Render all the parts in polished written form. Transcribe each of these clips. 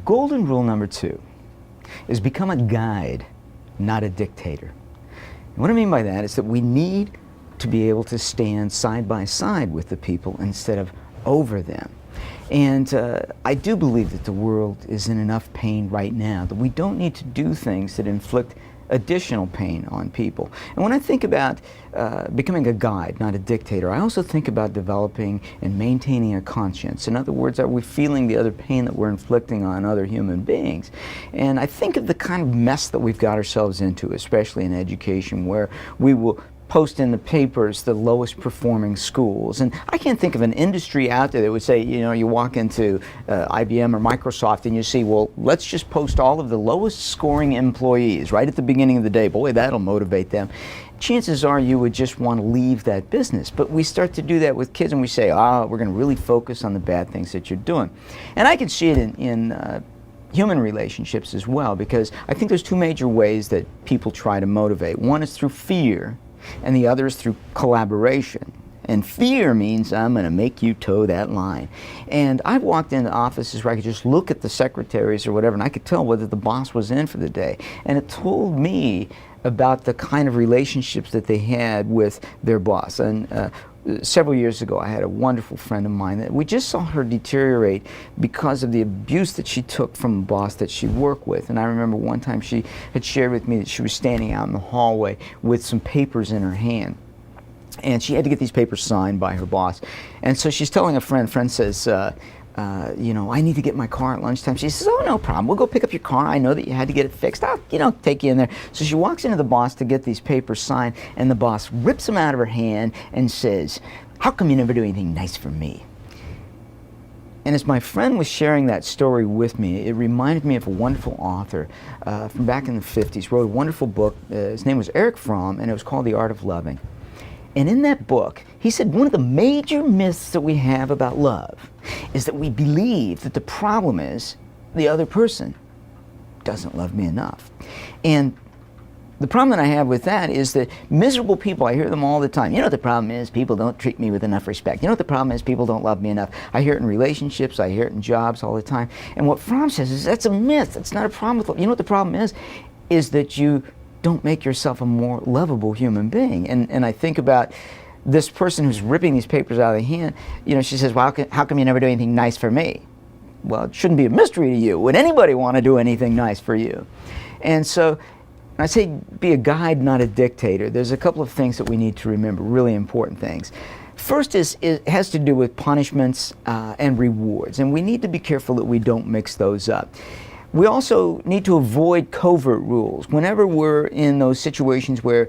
Golden rule number 2 is become a guide, not a dictator. And what I mean by that is that we need to be able to stand side by side with the people instead of over them. And I do believe that the world is in enough pain right now that we don't need to do things that inflict additional pain on people. And when I think about becoming a guide, not a dictator, I also think about developing and maintaining a conscience. In other words, are we feeling the other pain that we're inflicting on other human beings? And I think of the kind of mess that we've got ourselves into, especially in education, where we will post in the papers the lowest performing schools. And I can't think of an industry out there that would say, you know, you walk into IBM or Microsoft and you see, well, let's just post all of the lowest scoring employees right at the beginning of the day. Boy, that'll motivate them. Chances are you would just want to leave that business. But we start to do that with kids and we say, we're going to really focus on the bad things that you're doing. And I can see it in human relationships as well, because I think there's two major ways that people try to motivate. One is through fear, and the other is through collaboration. And fear means I'm going to make you toe that line. And I've walked into offices where I could just look at the secretaries or whatever, and I could tell whether the boss was in for the day. And it told me about the kind of relationships that they had with their boss. And several years ago, I had a wonderful friend of mine that we just saw her deteriorate because of the abuse that she took from a boss that she worked with. And I remember one time she had shared with me that she was standing out in the hallway with some papers in her hand. And she had to get these papers signed by her boss. And so she's telling a friend says, you know, I need to get my car at lunchtime. She says, oh, no problem. We'll go pick up your car. I know that you had to get it fixed. I'll, you know, take you in there. So she walks into the boss to get these papers signed, and the boss rips them out of her hand and says, how come you never do anything nice for me? And as my friend was sharing that story with me, it reminded me of a wonderful author from back in the 50s, wrote a wonderful book. His name was Erich Fromm, and it was called The Art of Loving. And in that book, he said one of the major myths that we have about love is that we believe that the problem is the other person doesn't love me enough. And the problem that I have with that is that miserable people, I hear them all the time. You know what the problem is? People don't treat me with enough respect. You know what the problem is? People don't love me enough. I hear it in relationships. I hear it in jobs all the time. And what Fromm says is that's a myth. That's not a problem with love. You know what the problem is that you don't make yourself a more lovable human being. And I think about this person who's ripping these papers out of the hand. You know, she says, well, how come you never do anything nice for me? Well, it shouldn't be a mystery to you. Would anybody want to do anything nice for you? And so when I say be a guide, not a dictator, there's a couple of things that we need to remember, really important things. First it has to do with punishments and rewards, and we need to be careful that we don't mix those up. We also need to avoid covert rules. Whenever we're in those situations where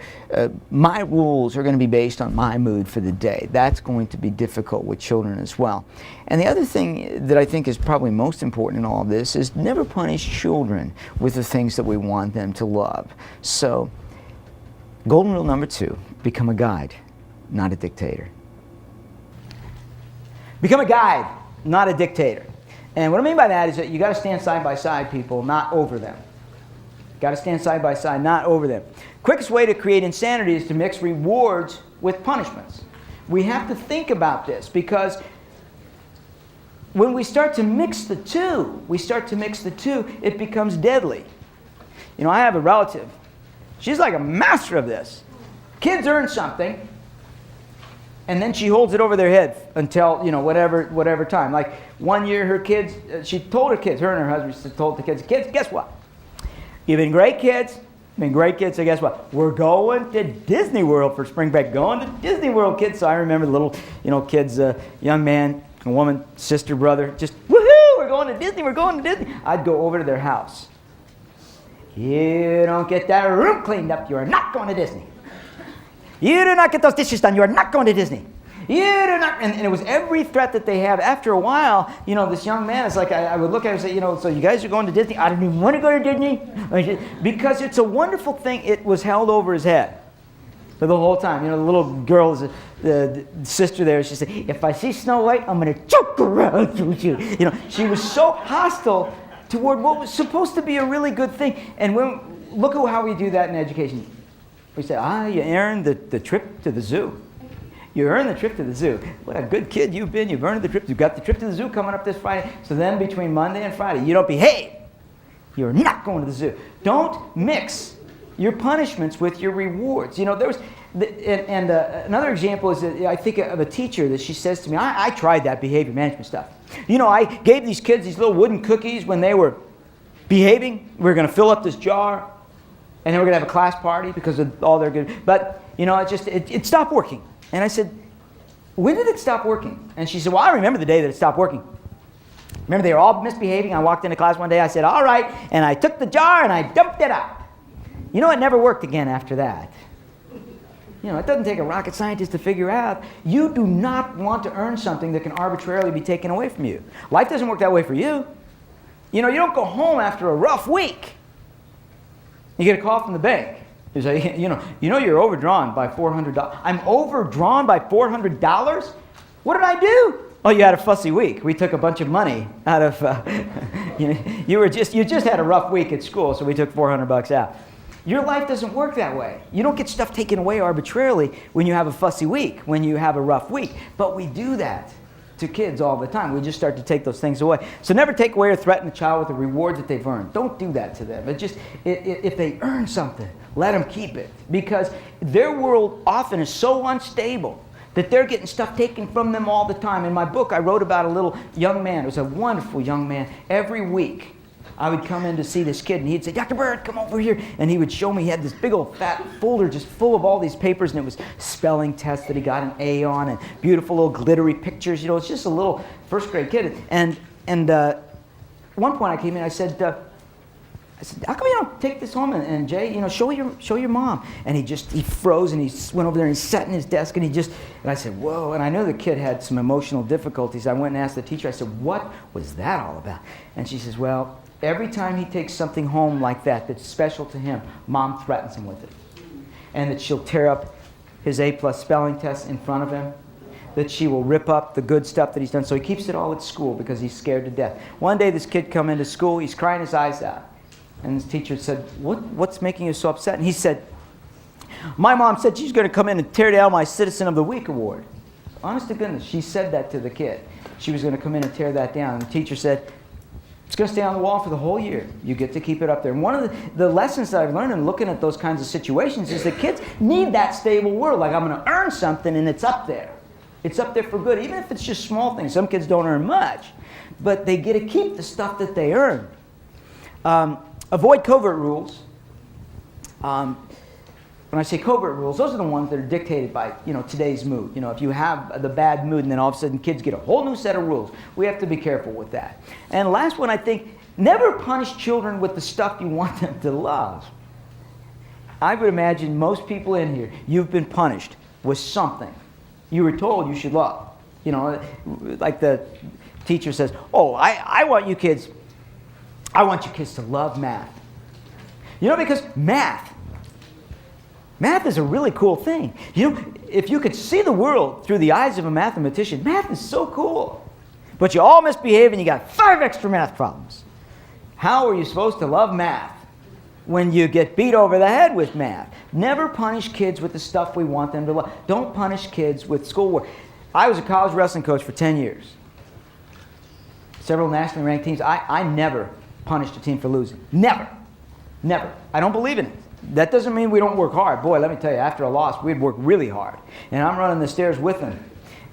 my rules are going to be based on my mood for the day, that's going to be difficult with children as well. And the other thing that I think is probably most important in all of this is never punish children with the things that we want them to love. So, golden rule number 2, become a guide, not a dictator. Become a guide, not a dictator. And what I mean by that is that you got to stand side by side, people, not over them. Got to stand side by side, not over them. Quickest way to create insanity is to mix rewards with punishments. We have to think about this, because when we start to mix the two, it becomes deadly. You know, I have a relative. She's like a master of this. Kids earn something, and then she holds it over their head until, you know, whatever time. Like one year her kids, she told her kids, her and her husband told the kids, guess what? You've been great kids. So guess what? We're going to Disney World for spring break. Going to Disney World, kids. So I remember the little, you know, kids, young man, a woman, sister, brother, just, woohoo, we're going to Disney. I'd go over to their house. You don't get that room cleaned up, you are not going to Disney. You do not get those dishes done, you are not going to Disney. You do not, and it was every threat that they have. After a while, you know, this young man is like, I would look at him and say, you know, so you guys are going to Disney? I don't even want to go to Disney. Because it's a wonderful thing, it was held over his head for the whole time. You know, the little girl, the sister there, she said, if I see Snow White, I'm going to choke around you. You know, she was so hostile toward what was supposed to be a really good thing. And look at how we do that in education. We say, you earned the trip to the zoo. You earned the trip to the zoo. What a good kid you've been. You've earned the trip. You've got the trip to the zoo coming up this Friday. So then between Monday and Friday, you don't behave. You're not going to the zoo. Don't mix your punishments with your rewards. You know, there was, another example is that I think of a teacher that she says to me, I tried that behavior management stuff. You know, I gave these kids these little wooden cookies when they were behaving. We were going to fill up this jar, and then we're going to have a class party because of all their good. But, you know, it stopped working. And I said, when did it stop working? And she said, well, I remember the day that it stopped working. Remember, they were all misbehaving. I walked into class one day. I said, all right. And I took the jar and I dumped it out. You know, it never worked again after that. You know, it doesn't take a rocket scientist to figure out. You do not want to earn something that can arbitrarily be taken away from you. Life doesn't work that way for you. You know, you don't go home after a rough week. You get a call from the bank. You say, you know you're overdrawn by $400. I'm overdrawn by $400? What did I do? Oh, you had a fussy week. We took a bunch of money out of, you just had a rough week at school, so we took $400 out. Your life doesn't work that way. You don't get stuff taken away arbitrarily when you have a fussy week, when you have a rough week. But we do that to kids all the time. We just start to take those things away. So never take away or threaten the child with the rewards that they've earned. Don't do that to them. If they earn something, let them keep it. Because their world often is so unstable that they're getting stuff taken from them all the time. In my book, I wrote about a little young man. It was a wonderful young man. Every week, I would come in to see this kid, and he'd say, Dr. Bird, come over here. And he would show me, he had this big old fat folder just full of all these papers, and it was spelling tests that he got an A on, and beautiful little glittery pictures. You know, it's just a little first grade kid. And at one point I came in, I said, how come you don't take this home and Jay, you know, show your mom? And he froze, and he went over there and he sat in his desk, and I said, whoa. And I know the kid had some emotional difficulties. I went and asked the teacher, I said, what was that all about? And she says, well, every time he takes something home like that that's special to him, Mom threatens him with it. And that she'll tear up his A+ spelling test in front of him, that she will rip up the good stuff that he's done. So he keeps it all at school because he's scared to death. One day this kid come into school, he's crying his eyes out. And his teacher said, what's making you so upset? And he said, my mom said she's going to come in and tear down my Citizen of the Week award. Honest to goodness, she said that to the kid. She was going to come in and tear that down. And the teacher said, it's going to stay on the wall for the whole year. You get to keep it up there. And one of the lessons that I've learned in looking at those kinds of situations is that kids need that stable world. Like, I'm going to earn something, and it's up there. It's up there for good, even if it's just small things. Some kids don't earn much, but they get to keep the stuff that they earn. Avoid covert rules. When I say covert rules, those are the ones that are dictated by, today's mood. If you have the bad mood and then all of a sudden kids get a whole new set of rules, we have to be careful with that. And the last one, I think, never punish children with the stuff you want them to love. I would imagine most people in here, you've been punished with something you were told you should love. Like the teacher says, oh, I want you kids to love math. Because math is a really cool thing. If you could see the world through the eyes of a mathematician, math is so cool. But you all misbehave and you got 5 extra math problems. How are you supposed to love math when you get beat over the head with math? Never punish kids with the stuff we want them to love. Don't punish kids with schoolwork. I was a college wrestling coach for 10 years. Several nationally ranked teams. I never punished a team for losing. Never. Never. I don't believe in it. That doesn't mean we don't work hard. Boy, let me tell you, after a loss, we'd work really hard. And I'm running the stairs with them.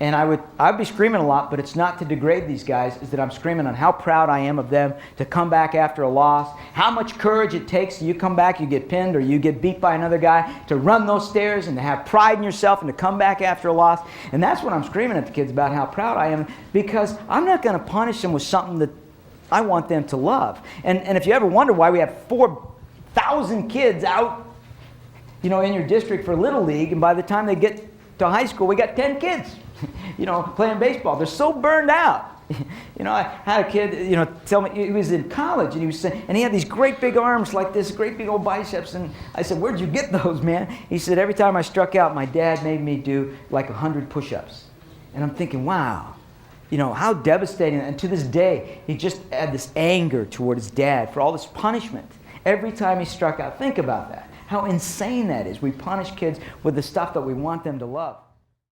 And I'd be screaming a lot, but it's not to degrade these guys. It's that I'm screaming on how proud I am of them to come back after a loss, how much courage it takes. You come back, you get pinned, or you get beat by another guy, to run those stairs and to have pride in yourself and to come back after a loss. And that's what I'm screaming at the kids about, how proud I am, because I'm not going to punish them with something that I want them to love. And if you ever wonder why we have 4,000 kids out, in your district for Little League, and by the time they get to high school, we got 10 kids, playing baseball. They're so burned out. I had a kid, tell me, he was in college, and he was saying, and he had these great big arms like this, great big old biceps, and I said, where'd you get those, man? He said, every time I struck out, my dad made me do like 100 push-ups. And I'm thinking, wow. How devastating. And to this day, he just had this anger toward his dad for all this punishment every time he struck out. Think about that. How insane that is. We punish kids with the stuff that we want them to love.